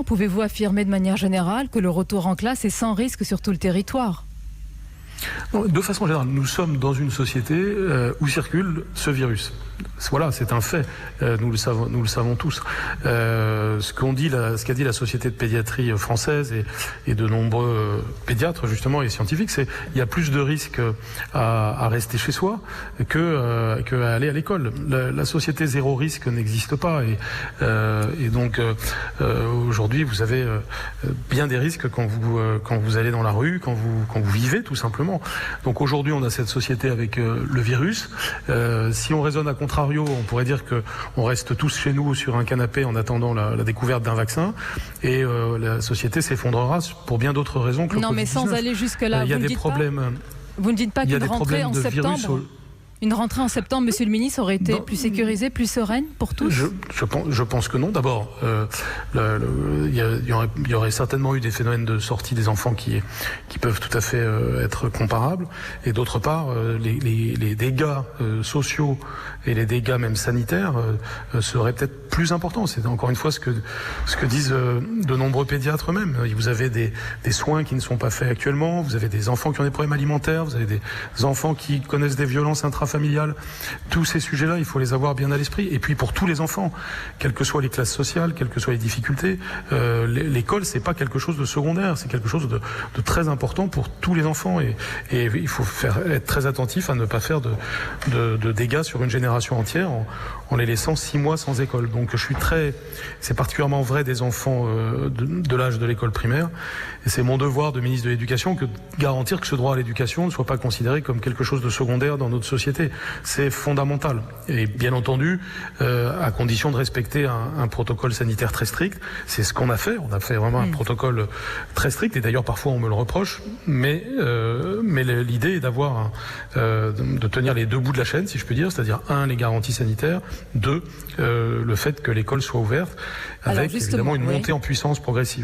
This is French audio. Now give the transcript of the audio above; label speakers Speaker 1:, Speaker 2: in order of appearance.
Speaker 1: enfants, pouvez-vous affirmer de manière générale que le retour en classe est sans risque sur tout le territoire ?
Speaker 2: De façon générale, nous sommes dans une société où circule ce virus. Voilà, c'est un fait. Nous le savons tous. Ce qu'a dit la Société de pédiatrie française et de nombreux pédiatres justement et scientifiques, c'est qu'il y a plus de risques à rester chez soi qu'à aller à l'école. La société zéro risque n'existe pas et donc aujourd'hui vous avez bien des risques quand vous allez dans la rue, quand vous vivez tout simplement. Donc aujourd'hui on a cette société avec le virus. Si on raisonne à contrario, on pourrait dire qu'on reste tous chez nous sur un canapé en attendant la découverte d'un vaccin et la société s'effondrera pour bien d'autres raisons que le Covid-19.
Speaker 1: Non, mais sans aller jusque-là,
Speaker 2: il y a des problèmes.
Speaker 1: Vous ne dites pas qu'une rentrée en septembre... Une rentrée en septembre, monsieur le ministre, aurait été plus sécurisée, plus sereine pour tous ?
Speaker 2: Je pense que non. D'abord, il y aurait certainement eu des phénomènes de sortie des enfants qui peuvent tout à fait être comparables. Et d'autre part, les dégâts sociaux et les dégâts même sanitaires seraient peut-être plus importants. C'est encore une fois ce que disent de nombreux pédiatres eux-mêmes. Vous avez des soins qui ne sont pas faits actuellement, vous avez des enfants qui ont des problèmes alimentaires, vous avez des enfants qui connaissent des violences intrafamiliales. Tous ces sujets-là, il faut les avoir bien à l'esprit. Et puis pour tous les enfants, quelles que soient les classes sociales, quelles que soient les difficultés, l'école, c'est pas quelque chose de secondaire, c'est quelque chose de très important pour tous les enfants. Et il faut être très attentif à ne pas faire de dégâts sur une génération entière en les laissant 6 mois sans école. Donc c'est particulièrement vrai des enfants de l'âge de l'école primaire. Et c'est mon devoir de ministre de l'Éducation que de garantir que ce droit à l'éducation ne soit pas considéré comme quelque chose de secondaire dans notre société. C'est fondamental. Et bien entendu, à condition de respecter un protocole sanitaire très strict. C'est ce qu'on a fait. On a fait vraiment un protocole très strict. Et d'ailleurs, parfois, on me le reproche. Mais l'idée est de tenir les deux bouts de la chaîne, si je puis dire. C'est-à-dire, 1, les garanties sanitaires. 2, le fait que l'école soit ouverte avec évidemment une montée en puissance progressive.